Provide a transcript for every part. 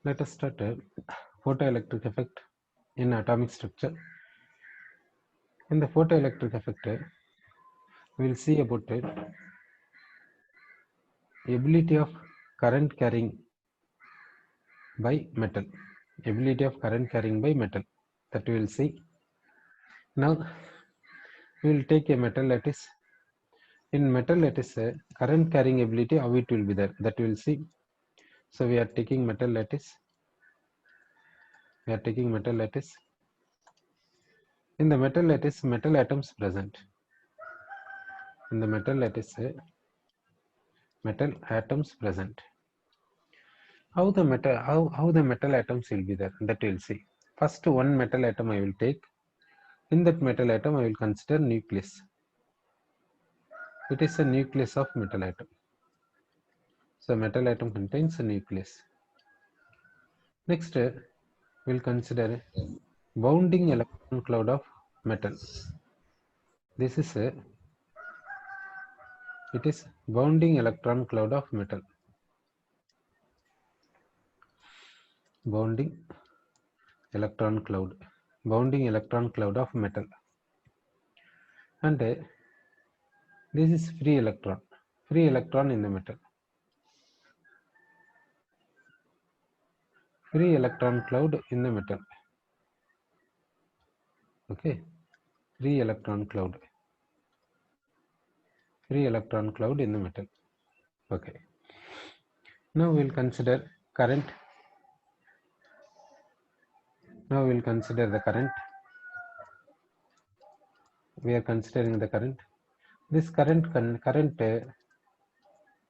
Let us start a photoelectric effect in atomic structure. In the photoelectric effect, we will see about the ability of current carrying by metal. Ability of current carrying by metal, that we will see. Now we will take a metal lattice. In metal lattice, current carrying ability, how it will be there, that we will see. So we are taking metal lattice. We are taking metal lattice. In the metal lattice, metal atoms present. In the metal lattice, metal atoms present. How the metal atoms will be there, that we will see. First, one metal atom I will take. In that metal atom I will consider nucleus. It is a nucleus of metal atom. So metal atom contains a nucleus. Next, we will consider bounding electron cloud of metal. This is it is bounding electron cloud of metal. Bounding electron cloud of metal. And this is free electron in the metal. Free electron cloud in the metal. Okay, free electron cloud in the metal. Okay, now we will consider current. Now we will consider the current. We are considering the current. This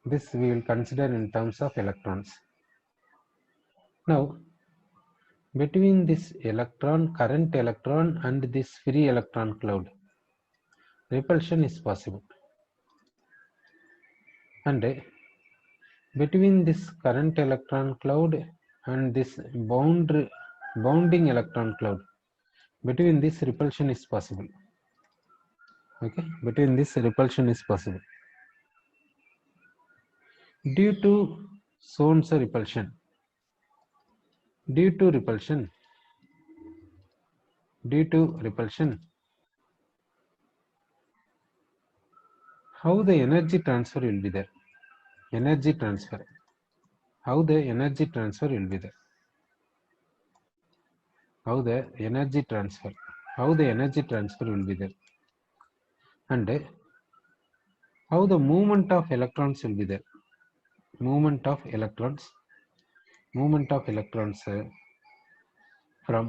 this we will consider in terms of electrons. Now, between this current electron and this free electron cloud, repulsion is possible. And between this current electron cloud and this bounding electron cloud, between this repulsion is possible. Okay, between this repulsion is possible. Due to Sohn's repulsion, due to repulsion, how the energy transfer will be there? Energy transfer. How the energy transfer will be there? How the energy transfer will be there? And how the movement of electrons will be there? Movement of electrons from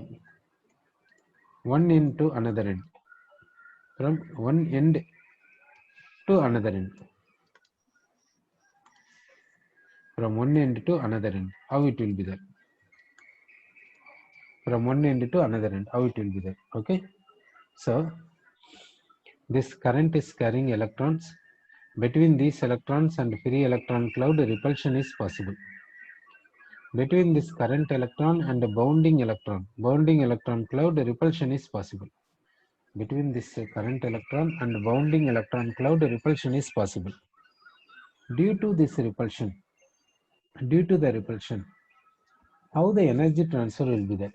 one end to another end. From one end to another end. From one end to another end. How it will be there? From one end to another end. How it will be there? Okay. So this current is carrying electrons. Between these electrons and free electron cloud, repulsion is possible. Between this current electron and the bounding electron cloud, repulsion is possible. Between this current electron and bounding electron cloud, repulsion is possible. Due to the repulsion, how the energy transfer will be there?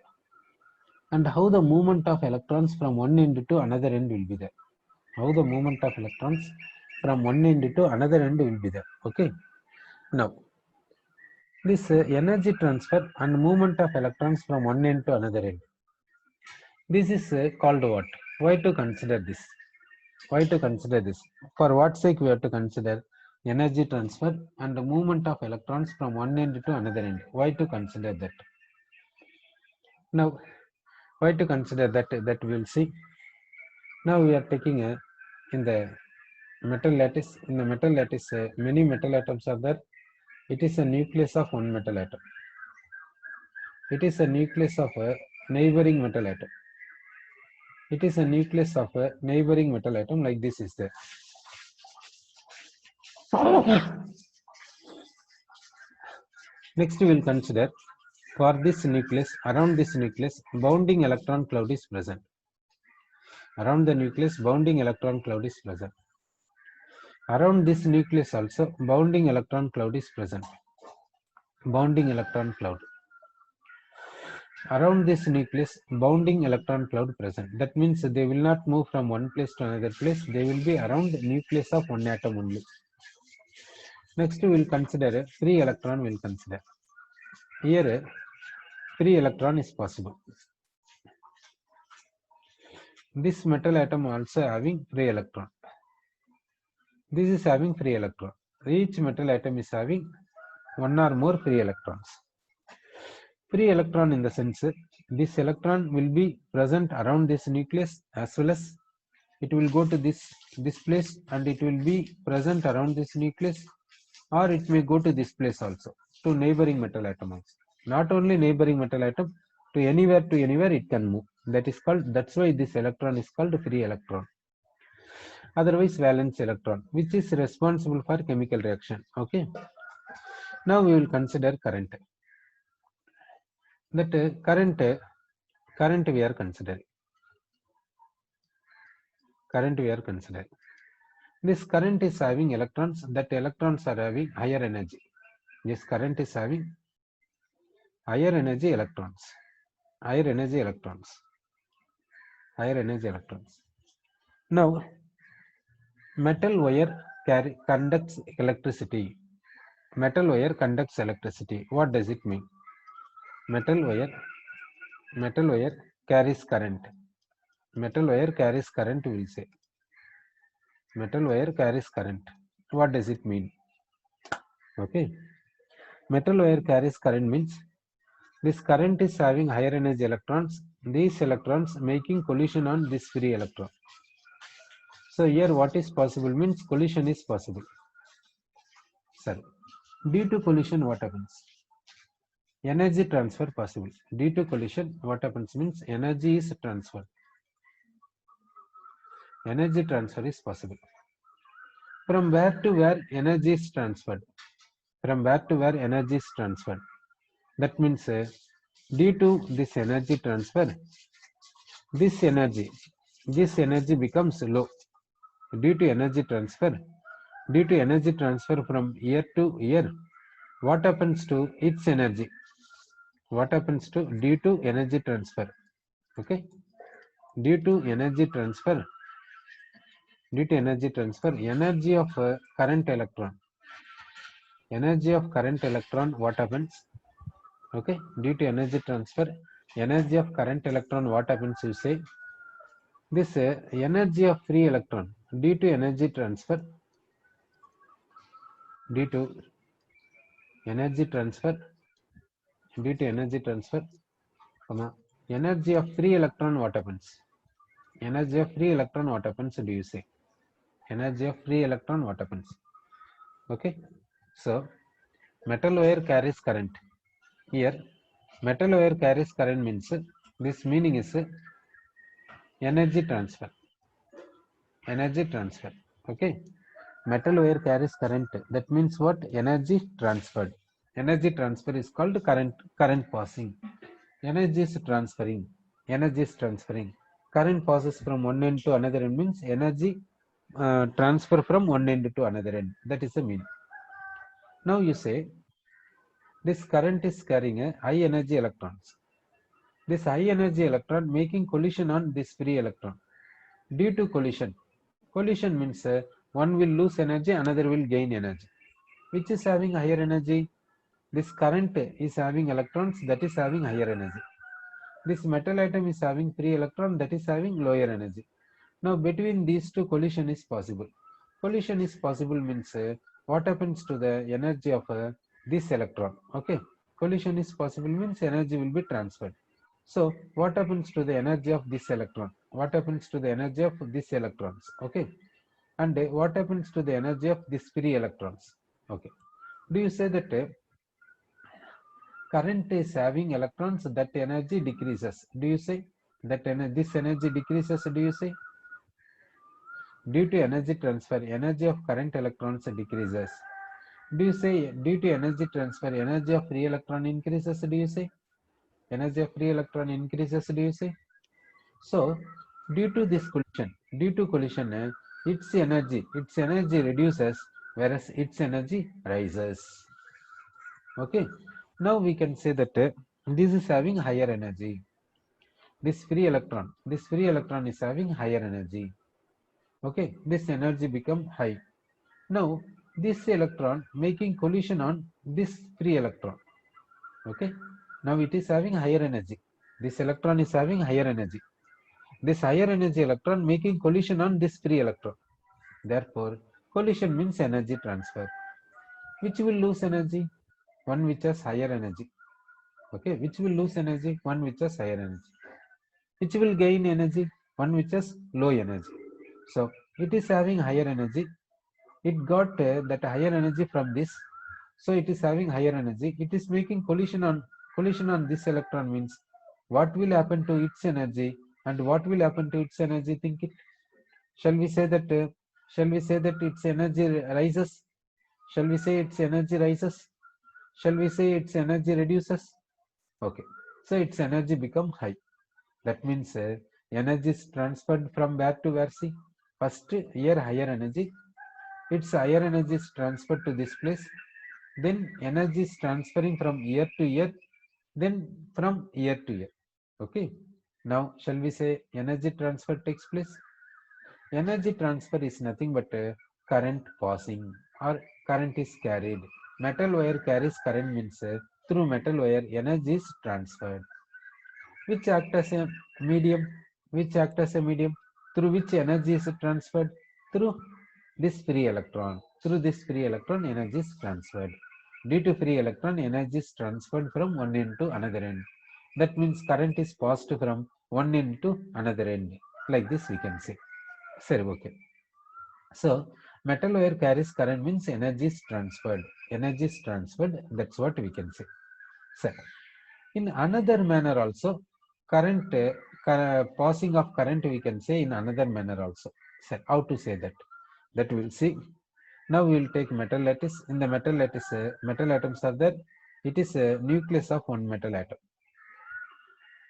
And how the movement of electrons from one end to another end will be there? How the movement of electrons from one end to another end will be there? Okay. Now, this energy transfer and movement of electrons from one end to another end. This is called what? Why to consider this? Why to consider this? For what sake we have to consider energy transfer and the movement of electrons from one end to another end? Why to consider that? Now, why to consider that? That we will see. Now we are taking in the metal lattice. In the metal lattice, many metal atoms are there. It is a nucleus of one metal atom. It is a nucleus of a neighboring metal atom. It is a nucleus of a neighboring metal atom, like this is there. Next we will consider, for this nucleus, around this nucleus, bounding electron cloud is present. Around the nucleus, bounding electron cloud is present. Around this nucleus also, bounding electron cloud is present. Bounding electron cloud. around this nucleus bounding electron cloud present. That means they will not move from one place to another place. They will be around the nucleus of one atom only. Next we will consider a free electron. We will consider here a free electron is possible. This metal atom also having free electron. This is having free electron. Each metal atom is having one or more free electrons. Free electron in the sense this electron will be present around this nucleus as well as it will go to this place and it will be present around this nucleus, or it may go to this place also to neighboring metal atom also. Not only neighboring metal atom, to anywhere it can move. That's why this electron is called free electron. Otherwise valence electron, which is responsible for chemical reaction. Okay, now we will consider current. That current we are considering. This current is having electrons. That electrons are having higher energy. This current is having higher energy electrons. Now metal wire conducts electricity. Metal wire conducts electricity. What does it mean? Metal wire carries current. Metal wire carries current, we will say. Metal wire carries current. What does it mean? Okay. Metal wire carries current means this current is having higher energy electrons. These electrons making collision on this free electron. So here what is possible means collision is possible. Sorry. Due to collision what happens? Energy transfer possible. Due to collision what happens means energy is transferred. Energy transfer is possible. From where to where energy is transferred? From where to where energy is transferred? That means due to this energy transfer, this energy becomes low. Due to energy transfer from here to here, what happens to its energy? What happens to due to energy transfer? Okay, due to energy transfer, energy of current electron, what happens? Okay, due to energy transfer, energy of current electron, what happens? You say this energy of free electron due to energy transfer, due to energy transfer, energy of free electron, what happens? Energy of free electron, what happens? Do you say energy of free electron, what happens? Okay, so metal wire carries current. Here metal wire carries current means this meaning is energy transfer. Okay, metal wire carries current. That means what? Energy transferred. Energy transfer is called current passing. Energy is transferring. Current passes from one end to another end means energy transfer from one end to another end. That is the meaning. Now you say this current is carrying a high energy electrons. This high energy electron making collision on this free electron. Due to collision means one will lose energy, another will gain energy. Which is having higher energy? This current is having electrons, that is having higher energy. This metal atom is having free electron, that is having lower energy. Now between these two collision is possible. Collision is possible means what happens to the energy of this electron? Okay, collision is possible means energy will be transferred. So what happens to the energy of this electron? What happens to the energy of these electrons? Okay, and what happens to the energy of these free electrons? Okay, do you say that current is having electrons, that energy decreases? Do you say that this energy decreases? Do you say due to energy transfer, energy of current electrons decreases? Do you say due to energy transfer, energy of free electron increases? Do you say energy of free electron increases? Do you say? So due to collision, its energy reduces, whereas its energy rises. Okay, now we can say that This is having higher energy. This free electron is having higher energy. Okay, this energy become high. Now this electron making collision on this free electron. Okay, now it is having higher energy. This electron is having higher energy. This higher energy electron making collision on this free electron. Therefore, collision means energy transfer. Which will lose energy? One which has higher energy. Okay, which will lose energy? One which has higher energy. Which will gain energy? One which has low energy. So it is having higher energy. It got that higher energy from this. So it is having higher energy. It is making collision on this electron means what will happen to its energy and what will happen to its energy? Think it. Shall we say that? Shall we say that its energy rises? Shall we say its energy rises? Shall we say its energy reduces? Okay. So its energy become high. That means energy is transferred from where to where? See, first here higher energy. Its higher energy is transferred to this place. Then energy is transferring from here to here. Then from here to here. Okay. Now shall we say energy transfer takes place? Energy transfer is nothing but current passing or current is carried. Metal wire carries current means through metal wire energy is transferred. Which act as a medium? Which act as a medium? Through which energy is transferred? Through this free electron. Through this free electron energy is transferred. Due to free electron energy is transferred from one end to another end. That means current is passed from one end to another end. Like this we can say. Sorry, okay. So metal wire carries current means energy is transferred. Energy is transferred. That's what we can say. So in another manner also, current passing of current we can say in another manner also. So how to say that? That we'll see. Now we will take metal lattice. In the metal lattice, metal atoms are there. It is a nucleus of one metal atom.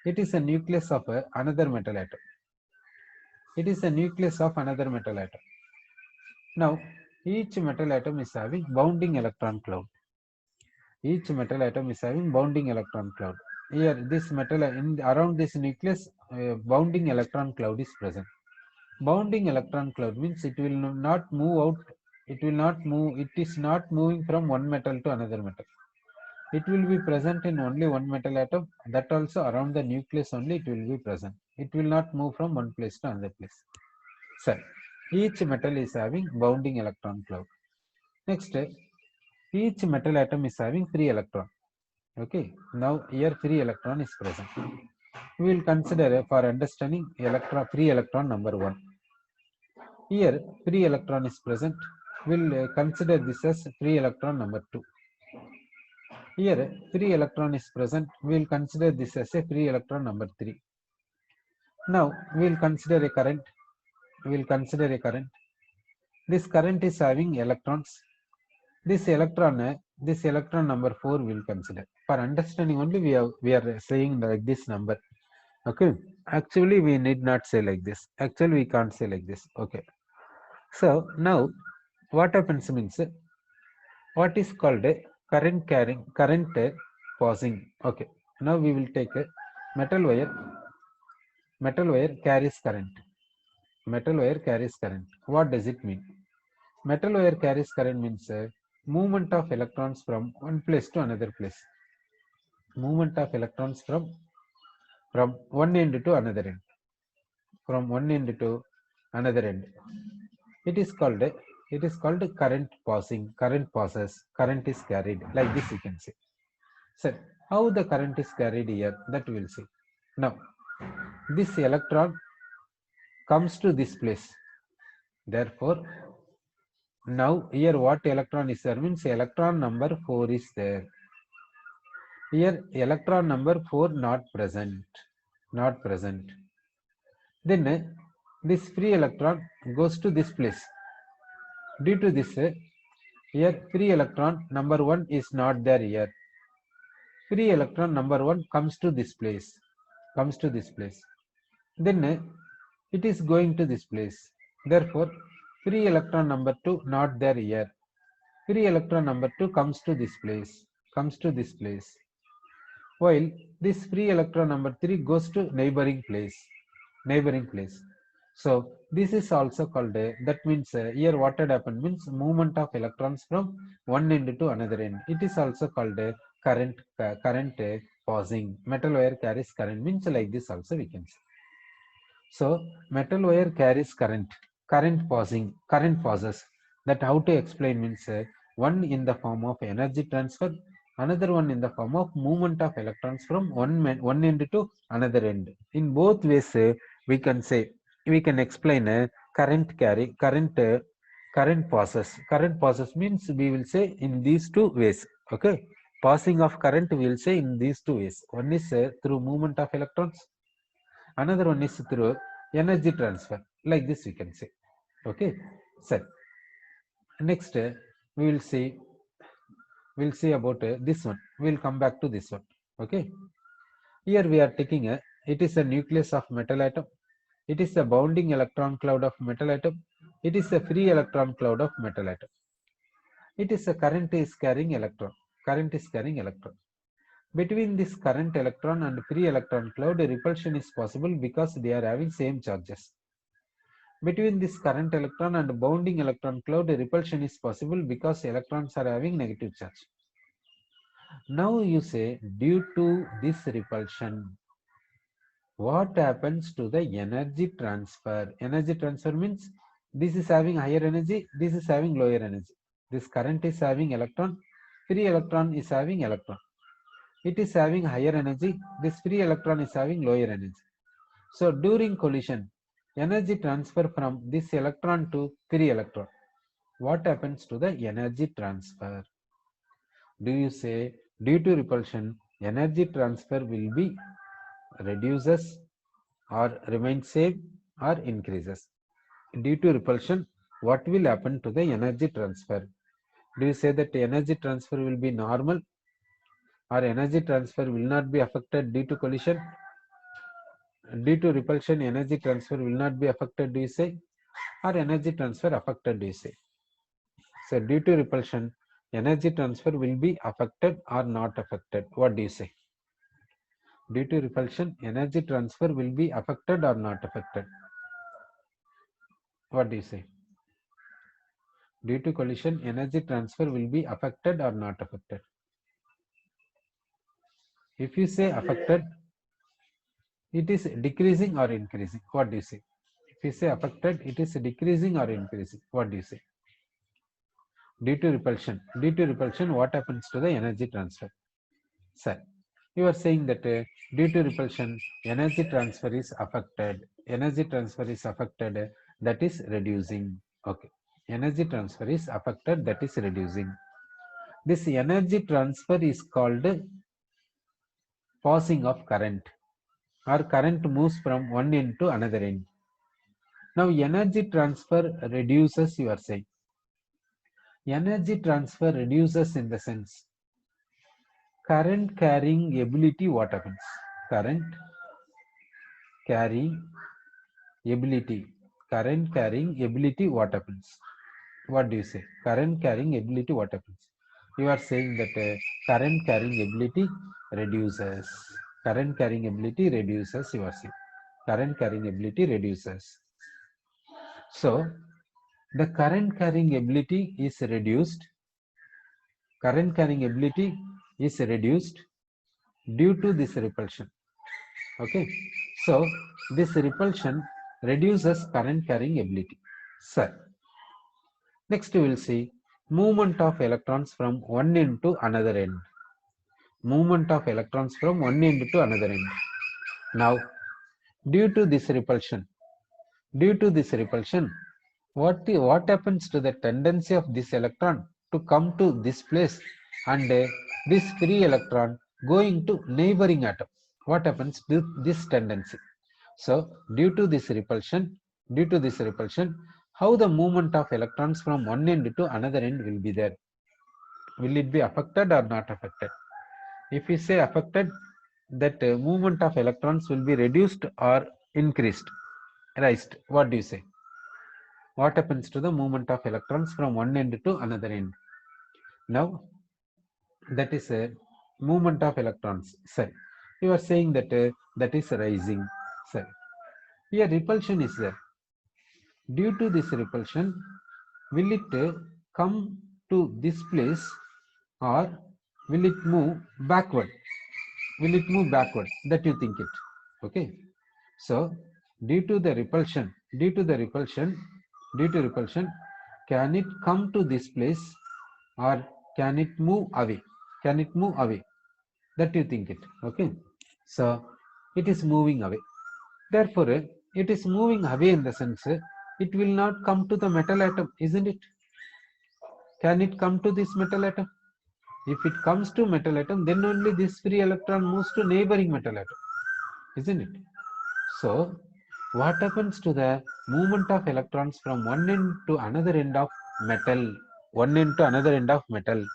It is a nucleus of another metal atom. It is a nucleus of another metal atom. Now, each metal atom is having bounding electron cloud. Each metal atom is having bounding electron cloud. Here, this metal around this nucleus, bounding electron cloud is present. Bounding electron cloud means it will not move out. It will not move. It is not moving from one metal to another metal. It will be present in only one metal atom. That also around the nucleus only it will be present. It will not move from one place to another place. So, each metal is having bounding electron cloud. Next, each metal atom is having free electron. Okay, now here free electron is present. We will consider for understanding free electron number 1. Here free electron is present. We will consider this as free electron number 2. Here free electron is present. We will consider this as a free electron number 3. Now we will consider a current. We will consider a current. This current is having electrons. This electron number 4 we will consider. For understanding only we are saying like this number. Okay. Actually we need not say like this. Actually we can't say like this. Okay. So now what happens means what is called a current passing. Okay. Now we will take a metal wire. Metal wire carries current. Metal wire carries current. What does it mean? Metal wire carries current means movement of electrons from one place to another place. Movement of electrons from one end to another end. From one end to another end. It is called current passing. Current passes. Current is carried. Like this you can say. So how the current is carried here, that we will see. Now this electron comes to this place. Therefore, now here what electron is there means electron number 4 is there. Here electron number 4 not present. Not present. Then this free electron goes to this place. Due to this, here free electron number 1 is not there here. Free electron number 1 comes to this place. Comes to this place. Then it is going to this place. Therefore, free electron number 2 not there here. Free electron number 2 comes to this place. Comes to this place. while this free electron number 3 goes to neighboring place. So this is also called that means here what had happened means movement of electrons from one end to another end. It is also called current passing. Metal wire carries current means like this also we can say. So metal wire carries current passes. That how to explain means one in the form of energy transfer, another one in the form of movement of electrons from one end to another end. In both ways we can explain current passes. Current passes means we will say in these two ways. Okay, passing of current we will say in these two ways. One is through movement of electrons, another one is through energy transfer, like this we can say. Okay, so next we'll see about this one. We'll come back to this one. Okay, here we are taking it is a nucleus of metal atom. It is a bounding electron cloud of metal atom. It is a free electron cloud of metal atom. It is a current is carrying electron. Between this current electron and free electron cloud, repulsion is possible because they are having same charges. Between this current electron and bounding electron cloud, repulsion is possible because electrons are having negative charge. Now you say, due to this repulsion, what happens to the energy transfer? Energy transfer means this is having higher energy, this is having lower energy. This current is having electron, free electron is having electron. It is having higher energy, this free electron is having lower energy. So during collision, energy transfer from this electron to free electron. What happens to the energy transfer? Do you say due to repulsion, energy transfer will be reduces or remains same or increases? Due to repulsion, what will happen to the energy transfer? Do you say that energy transfer will be normal or energy transfer will not be affected due to collision? Due to repulsion, energy transfer will not be affected, do you say? Or energy transfer affected, do you say? So due to repulsion, energy transfer will be affected or not affected. What do you say? Due to repulsion, energy transfer will be affected or not affected. What do you say? Due to collision, energy transfer will be affected or not affected. If you say affected, it is decreasing or increasing. What do you say? If you say affected, it is decreasing or increasing. What do you say? Due to repulsion, what happens to the energy transfer? Sir, you are saying that due to repulsion, energy transfer is affected. Energy transfer is affected, that is reducing. Okay. Energy transfer is affected, that is reducing. This energy transfer is called passing of current, or current moves from one end to another end. Now energy transfer reduces, you are saying. Energy transfer reduces in the sense current carrying ability, what happens? Current carrying ability. Current carrying ability, what happens? What do you say? Current carrying ability, what happens? You are saying that current carrying ability reduces. Current carrying ability reduces, you are saying. Current carrying ability reduces. So, the current carrying ability is reduced. Current carrying ability is reduced due to this repulsion. Okay. So, this repulsion reduces current carrying ability. Sir. Next, we will see movement of electrons from one end to another end. Movement of electrons from one end to another end. Now, due to this repulsion, what happens to the tendency of this electron to come to this place and this free electron going to neighboring atom? What happens to this tendency? So, due to this repulsion, how the movement of electrons from one end to another end will be there? Will it be affected or not affected? If we say affected, that movement of electrons will be reduced or increased, raised. What do you say? What happens to the movement of electrons from one end to another end? Now, that is movement of electrons. Sorry, you are saying that that is rising. Sorry, here repulsion is there. Due to this repulsion, will it come to this place or will it move backward? Will it move backward? That you think it. Okay. So due to repulsion, can it come to this place or can it move away? Can it move away? That you think it. Okay. So it is moving away. Therefore, it is moving away in the sense it will not come to the metal atom, isn't it? Can it come to this metal atom? If it comes to metal atom, then only this free electron moves to neighboring metal atom, isn't it? So, what happens to the movement of electrons from one end to another end of metal? One end to another end of metal.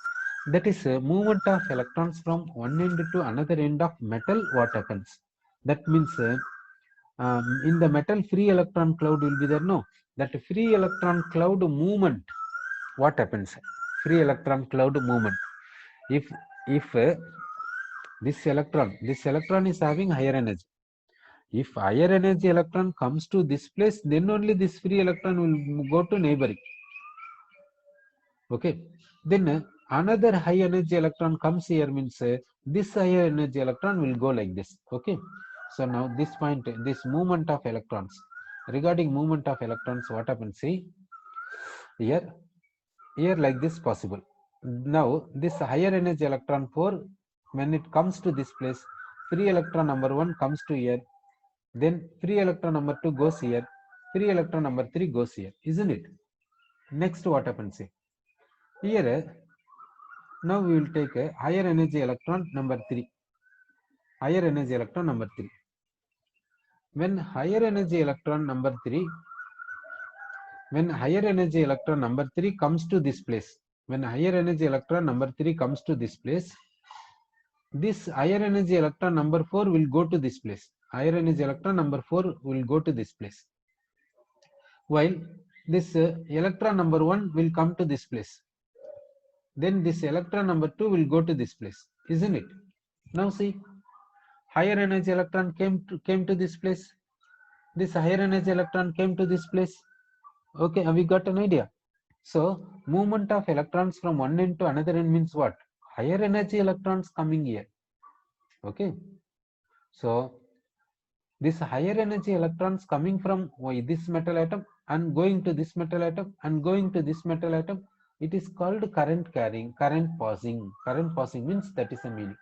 That is movement of electrons from one end to another end of metal. What happens? That means in the metal free electron cloud will be there. No, that free electron cloud movement. What happens? Free electron cloud movement. If this electron is having higher energy. If higher energy electron comes to this place, then only this free electron will go to neighboring. Okay. Then another high energy electron comes here, means this higher energy electron will go like this. Okay. So now this point, this movement of electrons. Regarding movement of electrons, what happens? See here like this possible. Now this higher energy electron 4, when it comes to this place, free electron number 1 comes to here, then free electron number 2 goes here, free electron number 3 goes here, isn't it? Next, what happens here? Now we will take a higher energy electron number 3. Higher energy electron number 3. When higher energy electron number 3 comes to this place, when higher energy electron number 3 comes to this place, this higher energy electron number 4 will go to this place. Higher energy electron number 4 will go to this place. While this electron number 1 will come to this place. Then this electron number 2 will go to this place, isn't it? Now see, higher energy electron came to this place. This higher energy electron came to this place. Okay, have we got an idea? So movement of electrons from one end to another end means what? Higher energy electrons coming here. Okay. So this higher energy electrons coming from this metal atom and going to this metal atom and going to this metal atom, it is called current carrying, current passing. Current passing means that is a meaning.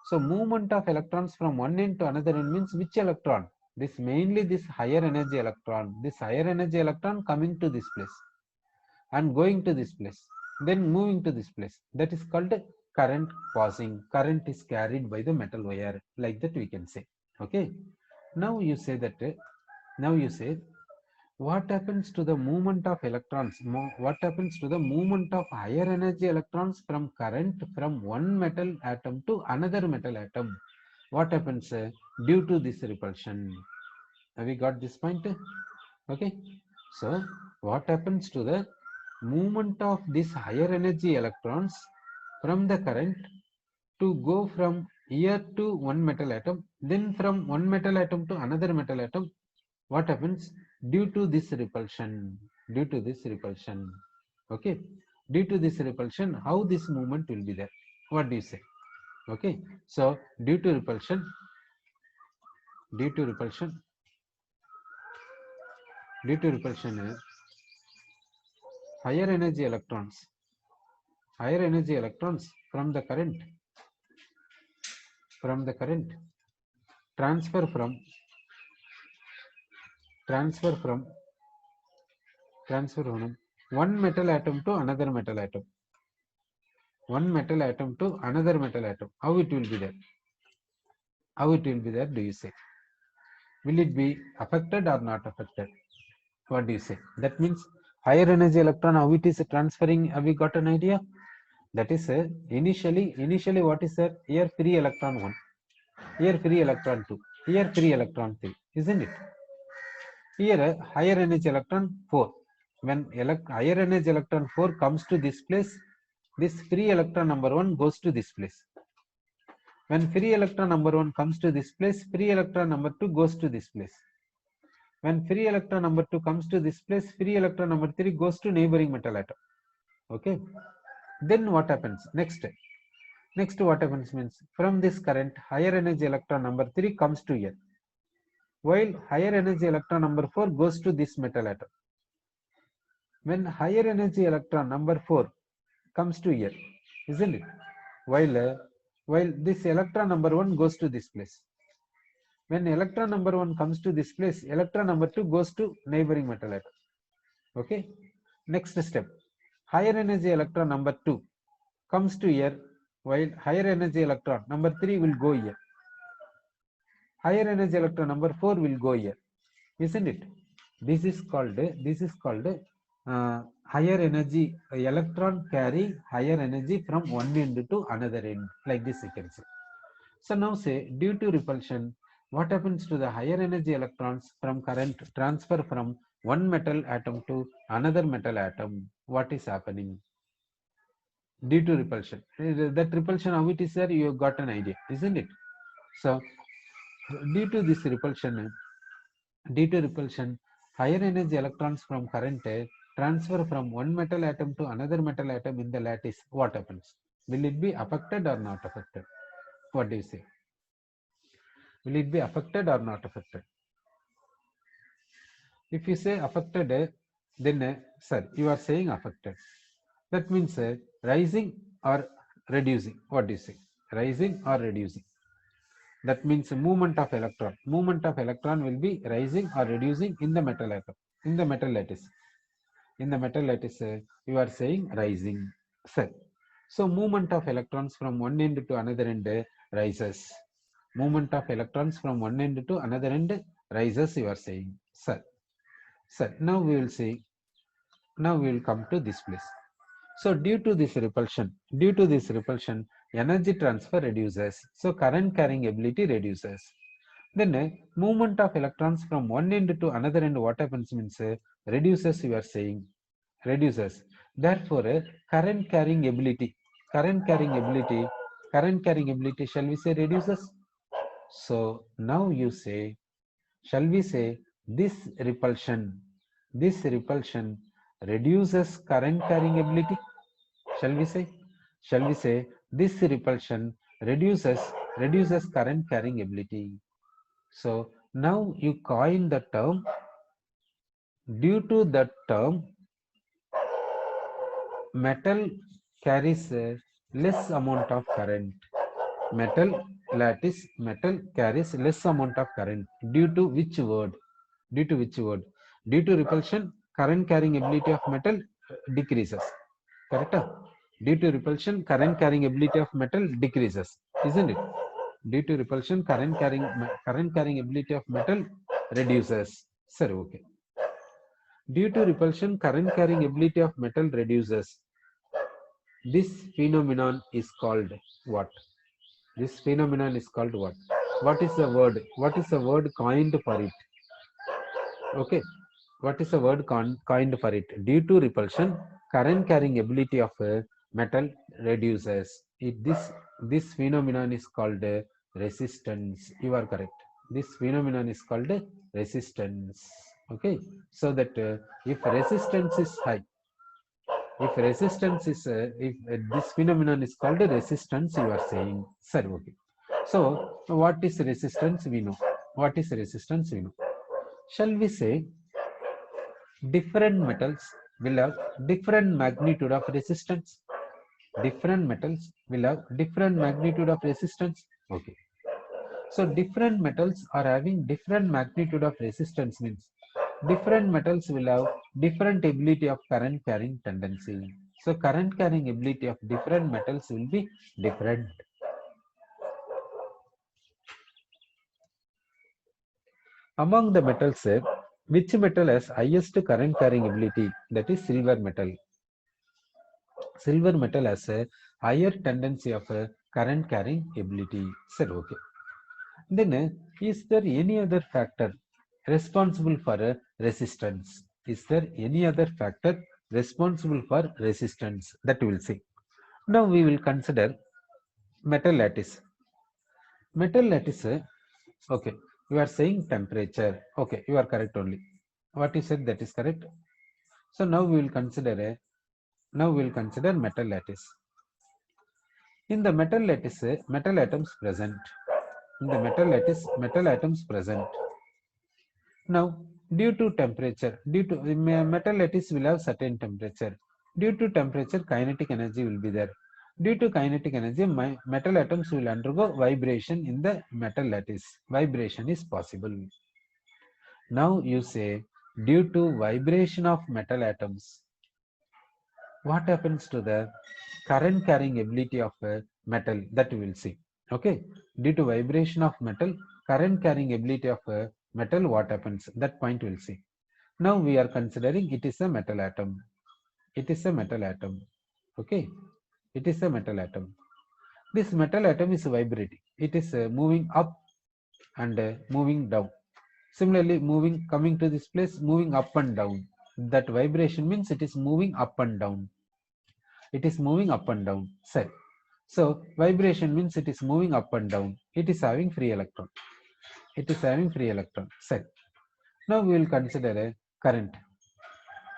So movement of electrons from one end to another end means which electron? This mainly this higher energy electron. This higher energy electron coming to this place and going to this place, then moving to this place. That is called current passing. Current is carried by the metal wire, like that we can say. Okay. Now you say that. Now you say, what happens to the movement of electrons? What happens to the movement of higher energy electrons from current from one metal atom to another metal atom? What happens due to this repulsion? Have we got this point? Okay. So what happens to the movement of these higher energy electrons from the current to go from here to one metal atom, then from one metal atom to another metal atom? What happens due to this repulsion? Due to this repulsion. Okay. Due to this repulsion, how this movement will be there? What do you say? Okay. So due to repulsion, higher energy electrons from the current transfer from one metal atom to another metal atom. One metal atom to another metal atom. How it will be there? How it will be there, do you say? Will it be affected or not affected? What do you say? That means higher energy electron, how it is transferring, have you got an idea? That is initially what is there? Here free electron 1, here free electron 2, here free electron 3, isn't it? Here higher energy electron 4. When higher energy electron 4 comes to this place, this free electron number 1 goes to this place. When free electron number 1 comes to this place, free electron number 2 goes to this place. When free electron number 2 comes to this place, free electron number 3 goes to neighboring metal atom. Okay. Then what happens? Next what happens means, from this current, higher energy electron number 3 comes to here, while higher energy electron number 4 goes to this metal atom. When higher energy electron number 4 comes to here, isn't it? While this electron number 1 goes to this place. When electron number 1 comes to this place, electron number 2 goes to neighboring metal atom. Okay. Next step, higher energy electron number 2 comes to here, while higher energy electron number 3 will go here. Higher energy electron number 4 will go here, isn't it? This is called higher energy electron carrying higher energy from one end to another end, like this you can say. So now say, due to repulsion, what happens to the higher energy electrons from current transfer from one metal atom to another metal atom? What is happening? Due to repulsion. That repulsion, how it is there, you got an idea, isn't it? So due to this repulsion, higher energy electrons from current transfer from one metal atom to another metal atom in the lattice. What happens? Will it be affected or not affected? What do you say? Will it be affected or not affected? If you say affected, then sir, you are saying affected. That means rising or reducing. What do you say? Rising or reducing? That means movement of electron. Movement of electron will be rising or reducing in the metal atom, in the metal lattice. In the metal lattice, you are saying rising. Sir. So movement of electrons from one end to another end rises. Movement of electrons from one end to another end rises, you are saying. Sir. Sir. Now we will see. Now we will come to this place. So due to this repulsion, energy transfer reduces. So current carrying ability reduces. Then movement of electrons from one end to another end, what happens means reduces, you are saying, reduces. Therefore current carrying ability, shall we say reduces? So now you say, shall we say this repulsion reduces current carrying ability? Shall we say? This repulsion reduces current carrying ability. So now you coin the term, due to that term, metal carries a less amount of current. Metal carries less amount of current. Due to which word? Due to repulsion, current carrying ability of metal decreases. Correct? Due to repulsion, current carrying ability of metal decreases, isn't it? Due to repulsion, current carrying ability of metal reduces. Sir, okay. Due to repulsion, current carrying ability of metal reduces. This phenomenon is called what? This phenomenon is called what? What is the word? What is the word coined for it? Okay. What is the word coined for it? Due to repulsion, current carrying ability of metal reduces. This phenomenon is called resistance. You are correct. This phenomenon is called resistance. Okay. So that if resistance is high, if this phenomenon is called resistance, you are saying, sir, okay. So what is resistance? We know. What is resistance? We know. Shall we say different metals will have different magnitude of resistance? Different metals will have different magnitude of resistance. Okay. So different metals are having different magnitude of resistance means different metals will have different ability of current carrying tendency. So current carrying ability of different metals will be different. Among the metals, which metal has highest current carrying ability? That is silver metal. Silver metal has a higher tendency of current carrying ability. Sir, okay. Then is there any other factor responsible for resistance? Is there any other factor responsible for resistance? That we will see. Now we will consider metal lattice. metal lattice, okay, you are saying temperature, okay, you are correct only. What you said, that is correct. So now we will consider metal lattice. In the metal lattice, metal atoms present. In the metal lattice, metal atoms present. Now, due to temperature, metal lattice will have certain temperature. Due to temperature, kinetic energy will be there. Due to kinetic energy, metal atoms will undergo vibration in the metal lattice. Vibration is possible. Now you say, due to vibration of metal atoms, what happens to the current carrying ability of a metal, that we will see. Okay, due to vibration of metal, current carrying ability of a metal, what happens, that point we'll see. Now we are considering it is a metal atom. It is a metal atom. Okay, it is a metal atom. This metal atom is vibrating. It is moving up and moving down. Similarly, coming to this place, moving up and down. That vibration means it is moving up and down. It is moving up and down. So vibration means it is moving up and down. It is having free electron. It is having free electron. Now we will consider a current.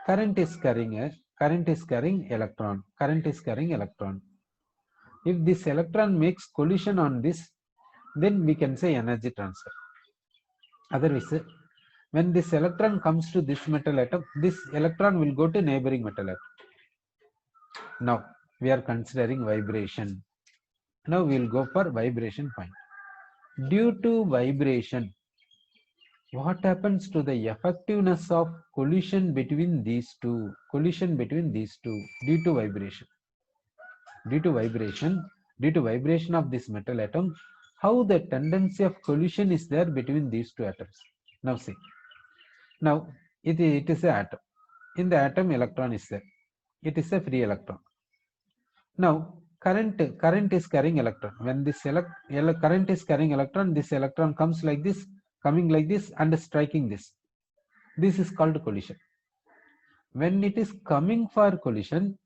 Current is carrying electron. Current is carrying electron. If this electron makes collision on this, then we can say energy transfer. Otherwise, when this electron comes to this metal atom, this electron will go to neighboring metal atom. Now we are considering vibration. Now we will go for vibration point. Due to vibration, what happens to the effectiveness of collision between these two? Due to vibration. Due to vibration of this metal atom, how the tendency of collision is there between these two atoms. Now see. Now it is an atom. In the atom, electron is there. It is a free electron. Now current is carrying electron. When this current is carrying electron, this electron comes like this, coming like this and striking this. This is called collision. When it is coming for collision,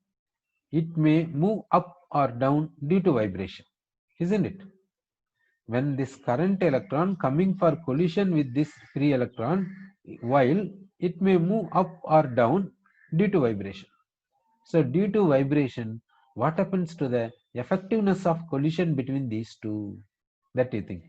it may move up or down due to vibration, isn't it? When this current electron coming for collision with this free electron, while it may move up or down due to vibration. So due to vibration, what happens to the effectiveness of collision between these two? That you think.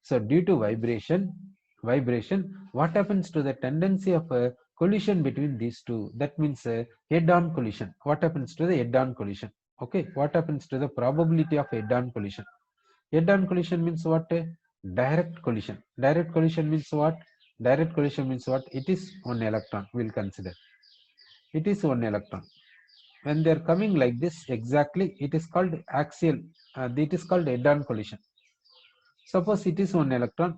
So due to vibration, what happens to the tendency of a collision between these two? That means head-on collision. What happens to the head-on collision? Okay, what happens to the probability of head-on collision? Head-on collision means what? Direct collision. Direct collision means what? Direct collision means what? It is one electron. We'll consider. It is one electron. When they are coming like this, exactly, it is called axial. It is called head-on collision. Suppose it is one electron.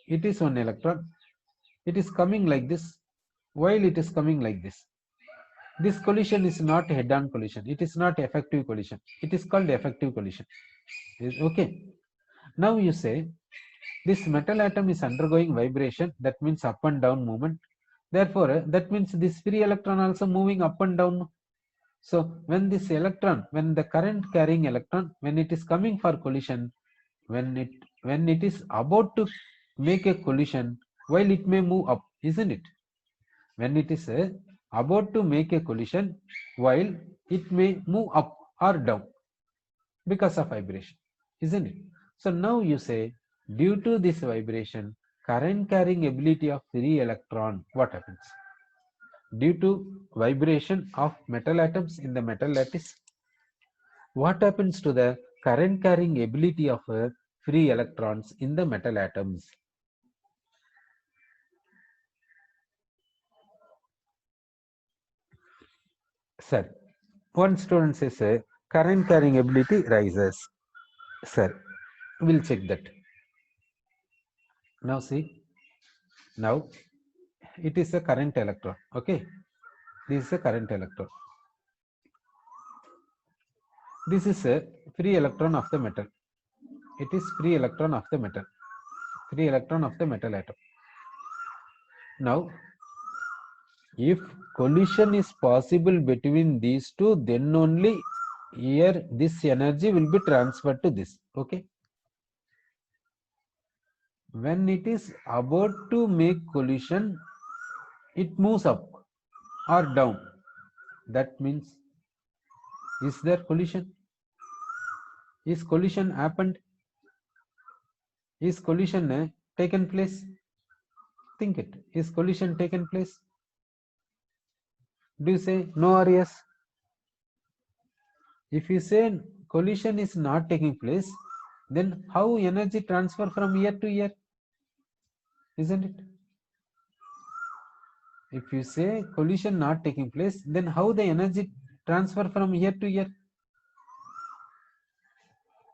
It is one electron. It is coming like this. While it is coming like this, this collision is not head-on collision. It is not effective collision. It is called effective collision. Okay. Now you say this metal atom is undergoing vibration. That means up and down movement. Therefore, that means this free electron also moving up and down. So when this electron, when the current carrying electron, when it is coming for collision, when it is about to make a collision, while it may move up, isn't it? When it is about to make a collision, while it may move up or down because of vibration, isn't it? So now you say, due to this vibration, current carrying ability of free electron, what happens? Due to vibration of metal atoms in the metal lattice, what happens to the current carrying ability of free electrons in the metal atoms? Sir, one student says current carrying ability rises. Sir, we'll check that. Now see, now it is a current electron. Okay, this is a current electron. This is a free electron of the metal. It is free electron of the metal. Free electron of the metal atom. Now, if collision is possible between these two, then only here this energy will be transferred to this. Okay. when it is about to make collision, it moves up or down. That means, is there collision? Is collision happened? Is collision taken place? Think it. Is collision taken place? Do you say no or yes? If you say collision is not taking place, then how energy transfer from here to here? Isn't it? If you say collision not taking place, then how the energy transfer from here to here?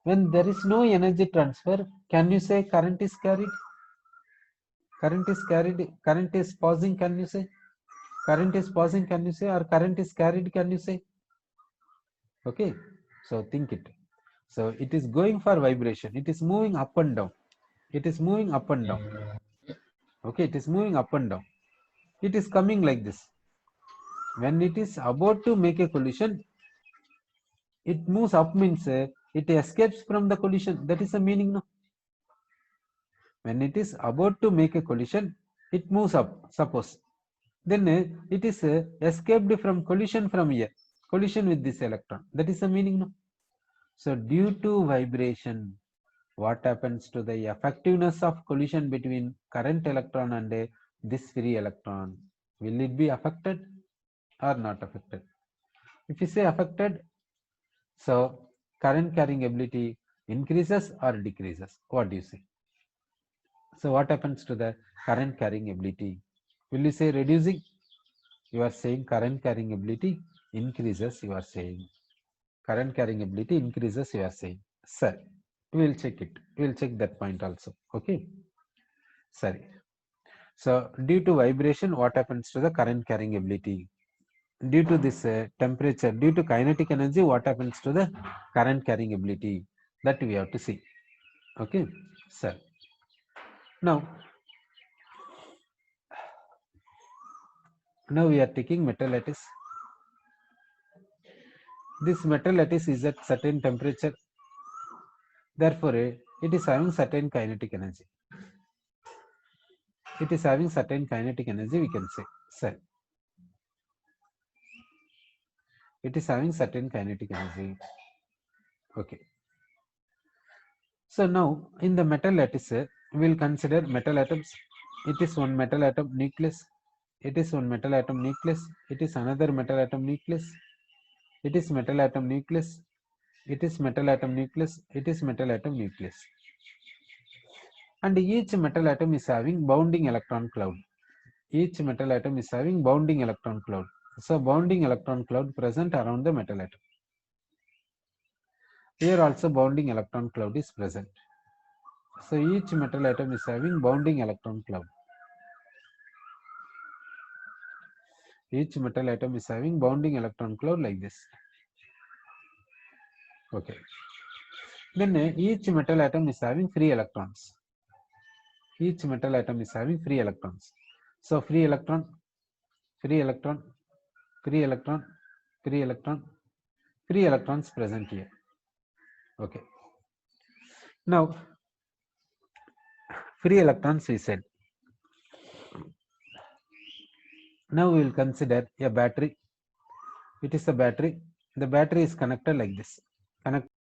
When there is no energy transfer, can you say current is carried? Current is carried, current is passing, can you say? Current is passing, can you say? Or current is carried, can you say? Okay, so think it. So it is going for vibration. It is moving up and down. It is moving up and down. Okay, it is moving up and down. It is coming like this. When it is about to make a collision, it moves up means it escapes from the collision. That is the meaning, no? When it is about to make a collision, it moves up, suppose. Then it is escaped from collision from here. Collision with this electron. That is the meaning, no? So due to vibration, what happens to the effectiveness of collision between current electron and this free electron? Will it be affected or not affected? If you say affected, so current carrying ability increases or decreases? What do you say? So what happens to the current carrying ability? Will you say reducing? You are saying current carrying ability increases, you are saying. Current carrying ability increases, you are saying. Sir, we will check it. We will check that point also. Okay. Sorry. So due to vibration, what happens to the current carrying ability? Due to this temperature, due to kinetic energy, what happens to the current carrying ability? That we have to see. Okay. Sir. Now we are taking metal lattice. This metal lattice is at certain temperature. Therefore, it is having certain kinetic energy. It is having certain kinetic energy, we can say. So, it is having certain kinetic energy. Okay. So now in the metal lattice, we will consider metal atoms. It is one metal atom nucleus. It is one metal atom nucleus. It is another metal atom nucleus. It is metal atom nucleus. It is metal atom nucleus. It is metal atom nucleus. And each metal atom is having bounding electron cloud. Each metal atom is having bounding electron cloud. So bounding electron cloud present around the metal atom. Here also bounding electron cloud is present. So each metal atom is having bounding electron cloud. Each metal atom is having bounding electron cloud like this. Okay. Then each metal atom is having free electrons. Each metal atom is having free electrons. So free electron, free electron, free electron, free electron, free electrons present here. Okay. Now free electrons we said. Now we will consider a battery. It is a battery. The battery is connected like this.